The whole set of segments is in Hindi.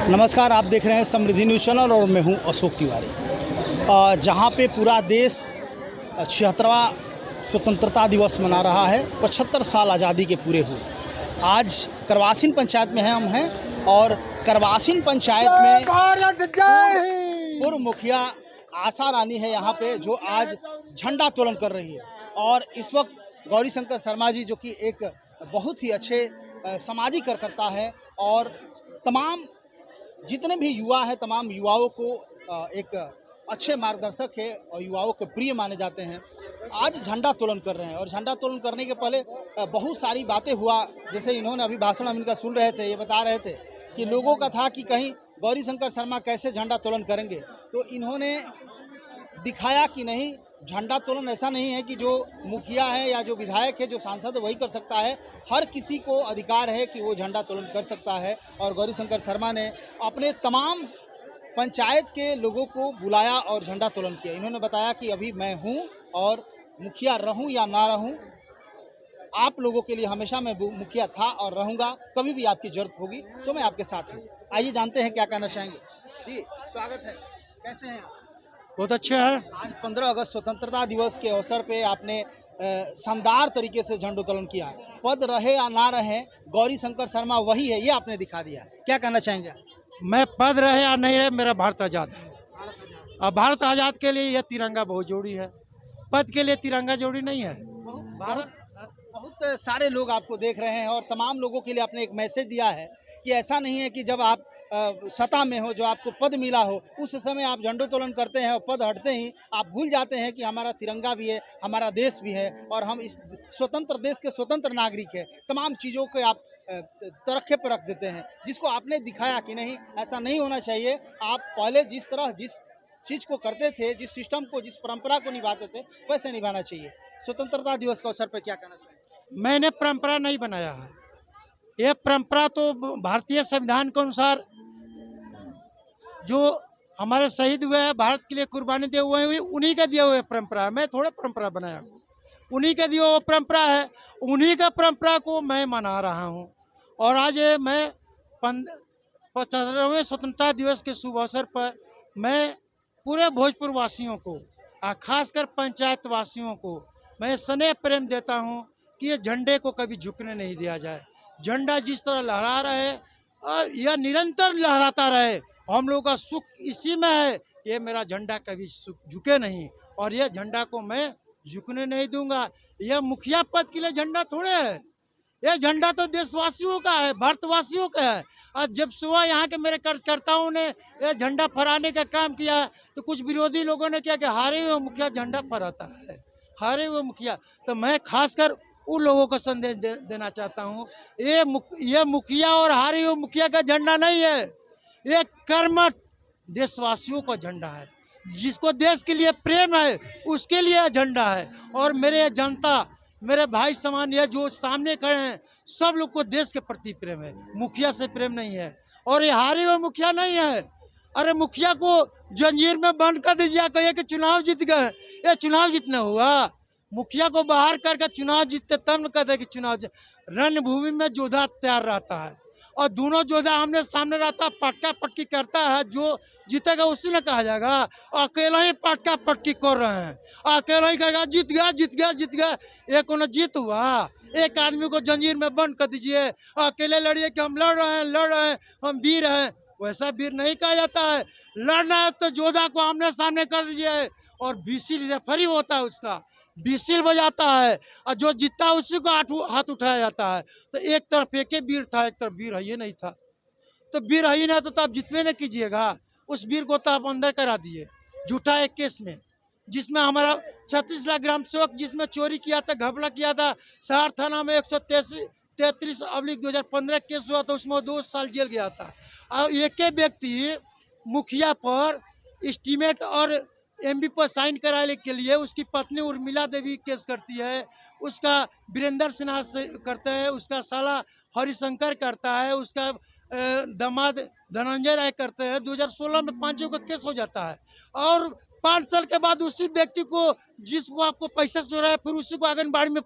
नमस्कार, आप देख रहे हैं समृद्धि न्यूज़ चैनल और मैं हूं अशोक तिवारी। जहां पे पूरा देश 76वां स्वतंत्रता दिवस मना रहा है। 75 साल आज़ादी के पूरे हुए। आज करवासीन पंचायत में हम हैं और करवासीन पंचायत में पूर्व मुखिया आशा रानी है यहाँ पे, जो आज झंडा तोलन कर रही है। और इस वक्त गौरी शंकर शर्मा जी, जो कि एक बहुत ही अच्छे सामाजिक कार्यकर्ता है और तमाम जितने भी युवा हैं, तमाम युवाओं को एक अच्छे मार्गदर्शक है और युवाओं के प्रिय माने जाते हैं, आज झंडा तोलन कर रहे हैं। और झंडा तोलन करने के पहले बहुत सारी बातें हुआ, जैसे इन्होंने अभी भाषण हम इनका सुन रहे थे। ये बता रहे थे कि लोगों का था कि कहीं गौरी शंकर शर्मा कैसे झंडा तोलन करेंगे, तो इन्होंने दिखाया कि नहीं, झंडा तोलन ऐसा नहीं है कि जो मुखिया है या जो विधायक है, जो सांसद है, वही कर सकता है। हर किसी को अधिकार है कि वो झंडा तोलन कर सकता है। और गौरी शंकर शर्मा ने अपने तमाम पंचायत के लोगों को बुलाया और झंडा तोलन किया। इन्होंने बताया कि अभी मैं हूं और मुखिया रहूं या ना रहूं, आप लोगों के लिए हमेशा मैं मुखिया था और रहूंगा। कभी भी आपकी जरूरत होगी तो मैं आपके साथ हूँ। आइए जानते हैं क्या कहना चाहेंगे। जी, स्वागत है, कैसे हैं आप? बहुत अच्छा है। आज 15 अगस्त स्वतंत्रता दिवस के अवसर पे आपने शानदार तरीके से झंडोत्तोलन किया है। पद रहे या ना रहे, गौरी शंकर शर्मा वही है, ये आपने दिखा दिया। क्या कहना चाहेंगे? मैं पद रहे या नहीं रहे, मेरा भारत आज़ाद है। अब भारत आज़ाद के लिए यह तिरंगा बहुत जरूरी है, पद के लिए तिरंगा जरूरी नहीं है। बहुत सारे लोग आपको देख रहे हैं और तमाम लोगों के लिए आपने एक मैसेज दिया है कि ऐसा नहीं है कि जब आप सत्ता में हो, जो आपको पद मिला हो, उस समय आप झंडोत्तोलन करते हैं और पद हटते ही आप भूल जाते हैं कि हमारा तिरंगा भी है, हमारा देश भी है और हम इस स्वतंत्र देश के स्वतंत्र नागरिक हैं। तमाम चीज़ों को आप तरक्के पर रख देते हैं, जिसको आपने दिखाया कि नहीं, ऐसा नहीं होना चाहिए। आप पहले जिस तरह जिस चीज़ को करते थे, जिस सिस्टम को, जिस परंपरा को निभाते थे, वैसे निभाना चाहिए। स्वतंत्रता दिवस के अवसर पर क्या कहना चाहिए? मैंने परंपरा नहीं बनाया है, यह परंपरा तो भारतीय संविधान के अनुसार जो हमारे शहीद हुए हैं, भारत के लिए कुर्बानी दिए हुए हैं, उन्हीं का दिया हुआ परंपरा है। मैं थोड़ा परंपरा बनाया हूँ, उन्हीं का दिया हुआ परंपरा है, उन्हीं का परंपरा को मैं मना रहा हूँ। और आज मैं 75वें स्वतंत्रता दिवस के शुभ अवसर पर मैं पूरे भोजपुर वासियों को, खासकर पंचायत वासियों को मैं स्नेह प्रेम देता हूँ कि ये झंडे को कभी झुकने नहीं दिया जाए। झंडा जिस तरह लहरा रहे और यह निरंतर लहराता रहे, हम लोगों का सुख इसी में है। ये मेरा झंडा कभी झुके नहीं और यह झंडा को मैं झुकने नहीं दूंगा। यह मुखिया पद के लिए झंडा थोड़े है, यह झंडा तो देशवासियों का है, भारतवासियों का है। और जब सुबह यहाँ के मेरे कार्यकर्ताओं ने यह झंडा फहराने का काम किया, तो कुछ विरोधी लोगों ने किया कि हारे हुए मुखिया झंडा फहराता है, हारे हुए मुखिया। तो मैं खासकर उन लोगों को संदेश देना चाहता हूँ, ये मुखिया और हारे हुए मुखिया का झंडा नहीं है, ये कर्मठ देशवासियों का झंडा है। जिसको देश के लिए प्रेम है, उसके लिए झंडा है। और मेरे जनता, मेरे भाई समान, ये जो सामने खड़े हैं, सब लोग को देश के प्रति प्रेम है, मुखिया से प्रेम नहीं है। और ये हारे हुए मुखिया नहीं है। अरे मुखिया को जंजीर में बंद कर दीजिए, कहिए कि चुनाव जीत गए, ये चुनाव जीतना हुआ? मुखिया को बाहर करके चुनाव जीतते तब न कहते कि चुनाव। रणभूमि में योद्धा तैयार रहता है और दोनों योद्धा आमने सामने रहता है, पटका पटकी करता है, जो जीतेगा उसी ने कहा जाएगा। अकेला ही पटका पटकी कर रहे हैं, अकेला ही करेगा जीत गया जीत गया जीत गया। एक उन्हें जीत हुआ, एक आदमी को जंजीर में बंद कर दीजिए, अकेले लड़िए कि हम लड़ रहे हैं, हम वीर हैं। वैसा वीर नहीं कहा जाता है। लड़ना है तो योद्धा को आमने सामने कर दीजिए। और विसिल रेफरी होता है, उसका विसिल बजाता है और जो जीतता है उसी को हाथ उठाया जाता है। तो एक तरफ एक वीर था, एक तरफ वीर है नहीं था। तो वीर है नहीं तो आप जितने न कीजिएगा, उस वीर को तो आप अंदर करा दिए झूठा एक केस में, जिसमें हमारा 36 लाख ग्राम सेवक, जिसमें चोरी किया था, घपला किया था, शहर थाना में 133/2015 केस हुआ था, उसमें 2 साल जेल गया था। और एक व्यक्ति मुखिया पर एस्टीमेट और एमबी पर साइन कराने के लिए उसकी पत्नी उर्मिला देवी केस करती है, उसका वीरेंद्र सिन्हा से करते हैं, उसका साला हरिशंकर करता है, उसका दामाद धनंजय राय करते हैं। 2016 में 5 का केस हो जाता है और 5 साल के बाद उसी व्यक्ति को, जिसको आपको पैसा चोरा है, फिर उसी को आंगनबाड़ी में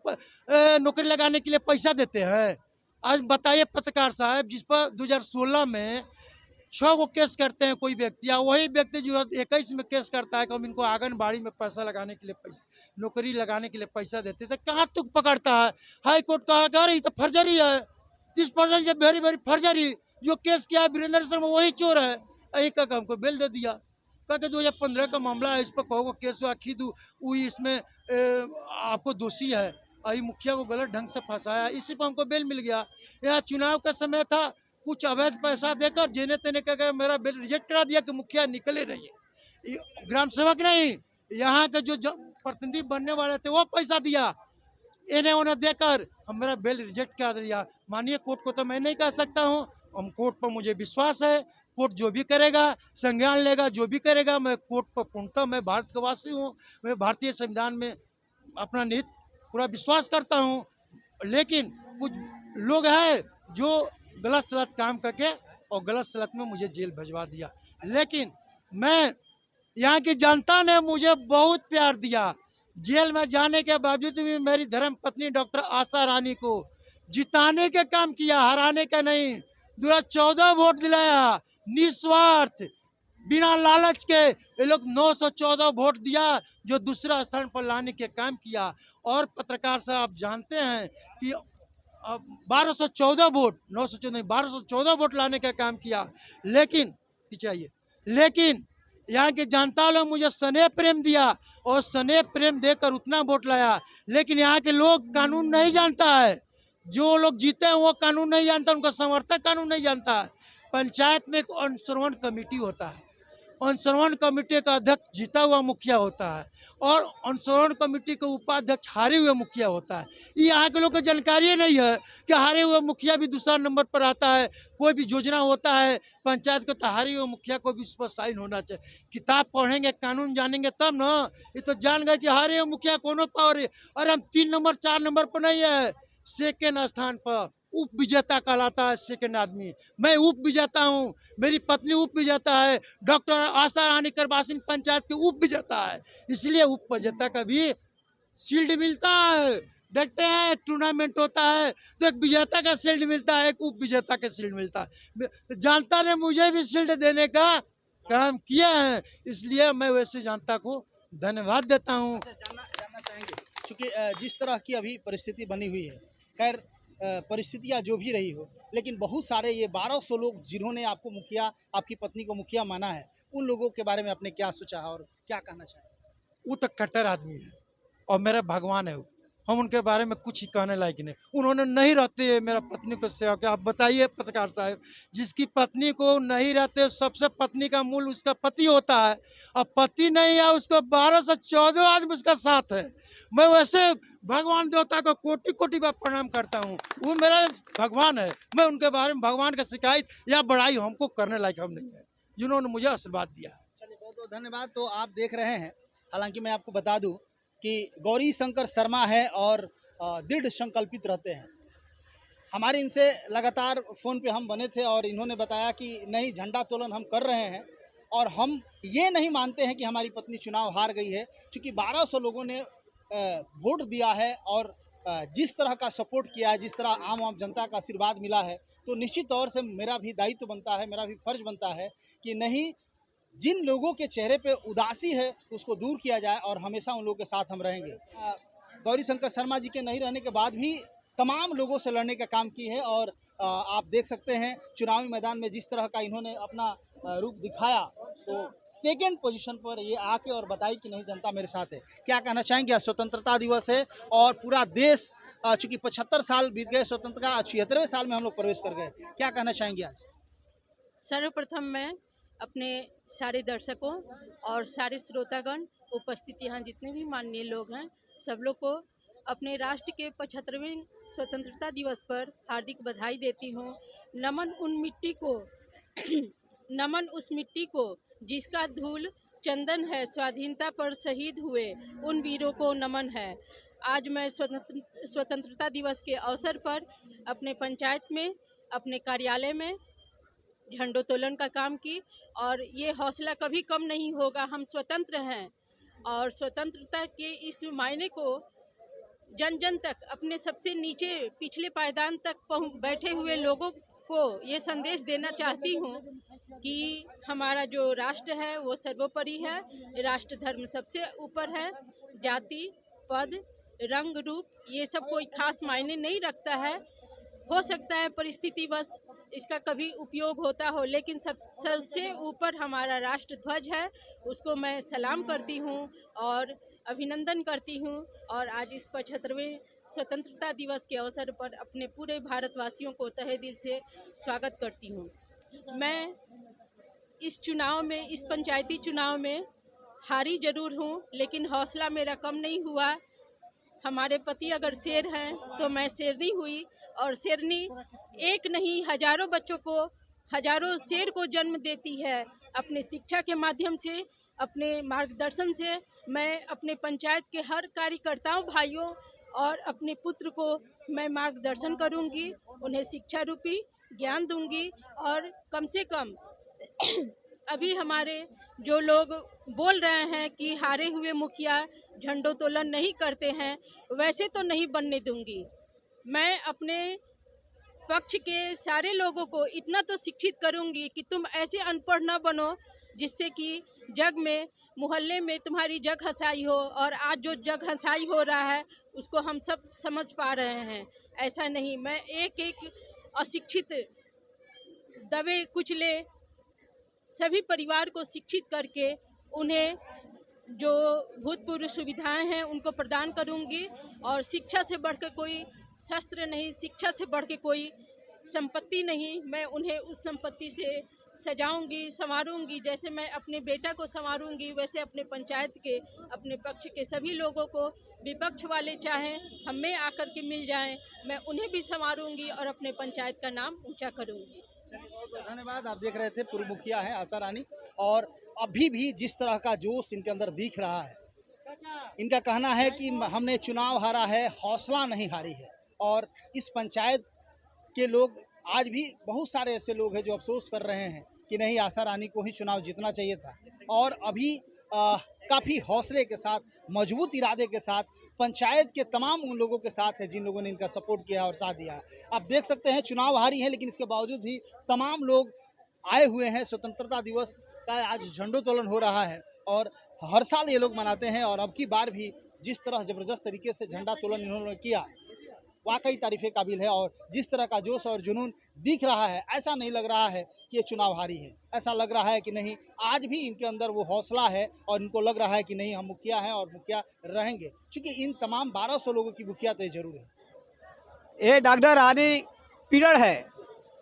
नौकरी लगाने के लिए पैसा देते हैं। आज बताइए पत्रकार साहब, जिस पर 2016 में 6 को केस करते हैं कोई व्यक्ति, या वही व्यक्ति जो 21 में केस करता है कि हम इनको आंगनबाड़ी में पैसा लगाने के लिए पैसा, नौकरी लगाने के लिए पैसा देते थे, कहाँ तुक पकड़ता है। हाई कोर्ट कहा कि अरे ये तो फर्जरी है, this person is very very forgery, जो केस किया है वीरेंद्र शर्मा वही चोर है। यही कहा हमको बेल दे दिया, कहा कि 2015 का मामला है, इस पर कहो केस हुआ खीद हुई, इसमें आपको दोषी है, अभी मुखिया को गलत ढंग से फंसाया, इसी पर हमको बेल मिल गया। यहाँ चुनाव का समय था, कुछ अवैध पैसा देकर जेने तेने कह मेरा बिल रिजेक्ट करा दिया कि मुखिया निकले नहीं, ग्राम सेवक नहीं, यहाँ के जो प्रतिनिधि बनने वाले थे वो पैसा दिया, इन्हें उन्हें देकर हम मेरा बिल रिजेक्ट करा दिया। माननीय कोर्ट को तो मैं नहीं कह सकता हूँ, हम कोर्ट पर मुझे विश्वास है, कोर्ट जो भी करेगा संज्ञान लेगा, जो भी करेगा, मैं कोर्ट पर पूर्णतः, मैं भारत का वासी हूँ, मैं भारतीय संविधान में अपना निहित पूरा विश्वास करता हूँ। लेकिन कुछ लोग हैं जो गलत सलत काम करके और गलत सलत में मुझे जेल भिजवा दिया। लेकिन मैं, यहाँ की जनता ने मुझे बहुत प्यार दिया। जेल में जाने के बावजूद भी मेरी धर्म पत्नी डॉक्टर आशा रानी को जिताने के काम किया, हराने का नहीं। 2014 वोट दिलाया, निस्वार्थ, बिना लालच के। ये लोग 914 वोट दिया, जो दूसरा स्थान पर लाने के काम किया। और पत्रकार साहब आप जानते हैं कि 1214 वोट, 914 नहीं, 1214 वोट लाने का काम किया। लेकिन पीछे आइए, लेकिन यहाँ की जनता लोग मुझे स्नेह प्रेम दिया और स्नेह प्रेम देकर उतना वोट लाया। लेकिन यहाँ के लोग कानून नहीं जानता है, जो लोग जीते हैं वो कानून नहीं जानता, उनका समर्थक कानून नहीं जानता है। पंचायत में एक अनुश्रवण कमेटी होता है, अनुश्रवण कमेटी का अध्यक्ष जीता हुआ मुखिया होता है और अनुश्रवण कमेटी के उपाध्यक्ष हारे हुए मुखिया होता है। ये यहाँ के लोग को जानकारी नहीं है कि हारे हुए मुखिया भी दूसरा नंबर पर आता है। कोई भी योजना होता है पंचायत को, तो हारे हुए मुखिया को भी उस पर साइन होना चाहिए। किताब पढ़ेंगे, कानून जानेंगे तब ना। ये तो जान गए कि हारे हुए मुखिया कोनो पावर है, और हम 3 नंबर 4 नंबर पर नहीं है, सेकेंड स्थान पर उप विजेता कहलाता है सेकेंड आदमी। मैं उप विजेता हूँ, मेरी पत्नी उप विजेता है, डॉक्टर आशा रानी करवासिन पंचायत के उप विजेता है, इसलिए उप विजेता का भी शील्ड मिलता है। देखते हैं टूर्नामेंट होता है तो एक विजेता का शील्ड मिलता है, एक उप विजेता का शील्ड मिलता है। तो जनता ने मुझे भी शील्ड देने का काम किया है, इसलिए मैं वैसे जनता को धन्यवाद देता हूँ। जानना चाहेंगे, क्योंकि जिस तरह की अभी परिस्थिति बनी हुई है, खैर परिस्थितियाँ जो भी रही हो, लेकिन बहुत सारे ये 1200 लोग जिन्होंने आपको मुखिया, आपकी पत्नी को मुखिया माना है, उन लोगों के बारे में आपने क्या सोचा और क्या कहना चाहें? वो तो कट्टर आदमी है और मेरा भगवान है वो, हम उनके बारे में कुछ ही कहने लायक नहीं। उन्होंने नहीं रहते मेरा पत्नी को सेवा किया। आप बताइए पत्रकार साहब, जिसकी पत्नी को नहीं रहते, सबसे पत्नी का मूल उसका पति होता है, अब पति नहीं है उसको 12 से 14 आदमी उसका साथ है। मैं वैसे भगवान देवता को कोटि कोटि बार प्रणाम करता हूँ, वो मेरा भगवान है। मैं उनके बारे में भगवान का शिकायत या बड़ाई हमको करने लायक हम नहीं है, जिन्होंने मुझे आशीर्वाद दिया। चलिए, बहुत बहुत धन्यवाद। तो आप देख रहे हैं, हालांकि मैं आपको बता दूं कि गौरी शंकर शर्मा है और दृढ़ संकल्पित रहते हैं। हमारे इनसे लगातार फ़ोन पे हम बने थे और इन्होंने बताया कि नहीं, झंडा तोलन हम कर रहे हैं और हम ये नहीं मानते हैं कि हमारी पत्नी चुनाव हार गई है, क्योंकि 1200 लोगों ने वोट दिया है और जिस तरह का सपोर्ट किया है, जिस तरह आम जनता का आशीर्वाद मिला है, तो निश्चित तौर से मेरा भी दायित्व बनता है, मेरा भी फर्ज बनता है कि नहीं, जिन लोगों के चेहरे पे उदासी है उसको दूर किया जाए और हमेशा उन लोगों के साथ हम रहेंगे। गौरी शंकर शर्मा जी के नहीं रहने के बाद भी तमाम लोगों से लड़ने का काम की है और आप देख सकते हैं चुनावी मैदान में जिस तरह का इन्होंने अपना रूप दिखाया, तो सेकंड पोजीशन पर ये आके और बताई कि नहीं, जनता मेरे साथ है। क्या कहना चाहेंगे? आज स्वतंत्रता दिवस है और पूरा देश, चूँकि 75 साल बीत गए स्वतंत्रता, 76वें साल में हम लोग प्रवेश कर गए, क्या कहना चाहेंगे आज? सर्वप्रथम मैं अपने सारे दर्शकों और सारे श्रोतागण, उपस्थित यहाँ जितने भी माननीय लोग हैं, सब लोग को अपने राष्ट्र के 75वें स्वतंत्रता दिवस पर हार्दिक बधाई देती हूँ। नमन उन मिट्टी को नमन उस मिट्टी को जिसका धूल चंदन है, स्वाधीनता पर शहीद हुए उन वीरों को नमन है। आज मैं स्वतंत्रता दिवस के अवसर पर अपने पंचायत में, अपने कार्यालय में झंडोत्तोलन का काम की और ये हौसला कभी कम नहीं होगा। हम स्वतंत्र हैं और स्वतंत्रता के इस मायने को जन जन तक, अपने सबसे नीचे पिछले पायदान तक बैठे हुए लोगों को ये संदेश देना चाहती हूँ कि हमारा जो राष्ट्र है वो सर्वोपरि है, राष्ट्र धर्म सबसे ऊपर है, जाति पद रंग रूप ये सब कोई खास मायने नहीं रखता है। हो सकता है परिस्थितिवश इसका कभी उपयोग होता हो, लेकिन सबसे ऊपर हमारा राष्ट्र ध्वज है, उसको मैं सलाम करती हूँ और अभिनंदन करती हूँ। और आज इस 75वें स्वतंत्रता दिवस के अवसर पर अपने पूरे भारतवासियों को तहे दिल से स्वागत करती हूँ। मैं इस चुनाव में, इस पंचायती चुनाव में हारी जरूर हूँ, लेकिन हौसला मेरा कम नहीं हुआ। हमारे पति अगर शेर हैं तो मैं शेरनी हुई, और शेरनी एक नहीं हजारों बच्चों को, हजारों शेर को जन्म देती है। अपने शिक्षा के माध्यम से, अपने मार्गदर्शन से मैं अपने पंचायत के हर कार्यकर्ताओं भाइयों और अपने पुत्र को मैं मार्गदर्शन करूंगी, उन्हें शिक्षा रूपी ज्ञान दूंगी। और कम से कम अभी हमारे जो लोग बोल रहे हैं कि हारे हुए मुखिया झंडोत्तोलन नहीं करते हैं, वैसे तो नहीं बनने दूंगी। मैं अपने पक्ष के सारे लोगों को इतना तो शिक्षित करूंगी कि तुम ऐसे अनपढ़ न बनो जिससे कि जग में, मोहल्ले में तुम्हारी जग हंसाई हो। और आज जो जग हंसाई हो रहा है उसको हम सब समझ पा रहे हैं। ऐसा नहीं, मैं एक एक अशिक्षित दबे कुचले सभी परिवार को शिक्षित करके उन्हें जो भूतपूर्व सुविधाएं हैं उनको प्रदान करूंगी। और शिक्षा से बढ़कर कोई शस्त्र नहीं, शिक्षा से बढ़ के कोई संपत्ति नहीं। मैं उन्हें उस संपत्ति से सजाऊंगी, संवारूंगी। जैसे मैं अपने बेटा को संवारूंगी, वैसे अपने पंचायत के, अपने पक्ष के सभी लोगों को, विपक्ष वाले चाहें हम में आकर के मिल जाएं, मैं उन्हें भी संवारूंगी और अपने पंचायत का नाम ऊंचा करूंगी। धन्यवाद। आप देख रहे थे पूर्व मुखिया है आशा रानी, और अभी भी जिस तरह का जोश इनके अंदर दिख रहा है, इनका कहना है कि हमने चुनाव हारा है, हौसला नहीं हारी है। और इस पंचायत के लोग, आज भी बहुत सारे ऐसे लोग हैं जो अफसोस कर रहे हैं कि नहीं, आशा रानी को ही चुनाव जीतना चाहिए था। और अभी काफ़ी हौसले के साथ, मजबूत इरादे के साथ पंचायत के तमाम उन लोगों के साथ है जिन लोगों ने इनका सपोर्ट किया और साथ दिया। आप देख सकते हैं चुनाव हारी है, लेकिन इसके बावजूद भी तमाम लोग आए हुए हैं। स्वतंत्रता दिवस का आज झंडोत्तोलन हो रहा है और हर साल ये लोग मनाते हैं। और अब की बार भी जिस तरह ज़बरदस्त तरीके से झंडा तोलन इन्होंने किया, वाकई तारीफ़े काबिल है। और जिस तरह का जोश और जुनून दिख रहा है, ऐसा नहीं लग रहा है कि ये चुनाव हारी है। ऐसा लग रहा है कि नहीं, आज भी इनके अंदर वो हौसला है और इनको लग रहा है कि नहीं, हम मुखिया हैं और मुखिया रहेंगे। क्योंकि इन तमाम 1200 लोगों की मुखिया तो जरूर है। ये डॉक्टर रानी पीड़र है,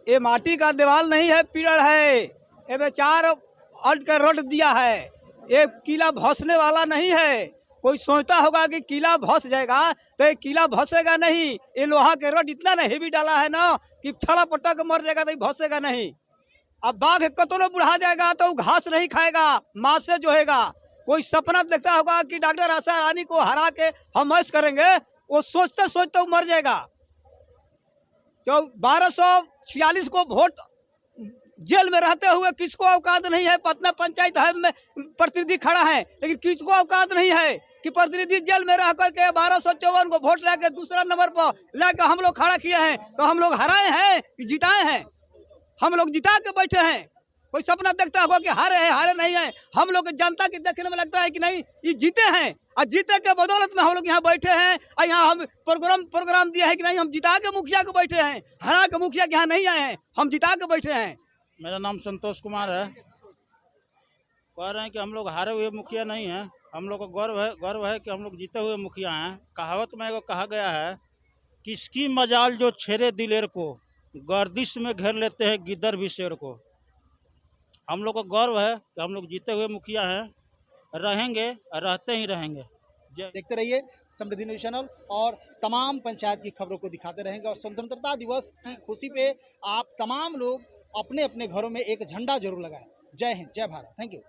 ये माटी का दीवार नहीं है, पीड़र है। ये बेचार अट कर रट दिया है, ये किला भसने वाला नहीं है। कोई सोचता होगा कि किला भस जाएगा, तो ये किला भसेगा नहीं। ये लोहा के रड इतना ना हेवी डाला है ना कि छड़ा पटक मर जाएगा तो भसेगा नहीं। अब बाघ कतों बुढ़ा जाएगा तो घास नहीं खाएगा, मांस से जोहेगा। कोई सपना देखता होगा कि डॉक्टर आशा रानी को हरा के हम ऐश करेंगे, वो सोचते सोचते मर जाएगा। तो 1246 को वोट जेल में रहते हुए किसको औकात नहीं है, पटना पंचायत है में प्रतिनिधि खड़ा है, लेकिन किसको औकात नहीं है कि प्रतिनिधि जेल में रह करके 1254 को वोट लेके दूसरा नंबर पर लेकर हम लोग खड़ा किए हैं। तो हम लोग हराए हैं कि जिताए हैं? हम लोग जिता के बैठे हैं। कोई सपना देखता होगा कि हारे हैं, हारे नहीं है। हम लोग जनता के देखने में लगता है कि नहीं, ये जीते हैं, और जीते के बदौलत में हम लोग यहाँ बैठे हैं। और यहाँ हम प्रोग्राम दिया है कि नहीं, हम जिता के मुखिया को बैठे हैं, हरा के मुखिया के यहाँ नहीं आए हैं, हम जिता के बैठे हैं। मेरा नाम संतोष कुमार है। कह रहे हैं कि हम लोग हारे हुए मुखिया नहीं हैं, हम लोग को गर्व है कि हम लोग जीते हुए मुखिया हैं। कहावत में एगो कहा गया है, किसकी मजाल जो छेड़े दिलेर को, गर्दिश में घेर लेते हैं गिद्दर भी शेर को। हम लोग को गर्व है कि हम लोग जीते हुए मुखिया हैं, रहेंगे और रहते ही रहेंगे। देखते रहिए समृद्धि न्यूज़ चैनल और तमाम पंचायत की खबरों को दिखाते रहेंगे। और स्वतंत्रता दिवस की खुशी पे आप तमाम लोग अपने अपने घरों में एक झंडा जरूर लगाएं। जय हिंद, जय भारत। Thank you.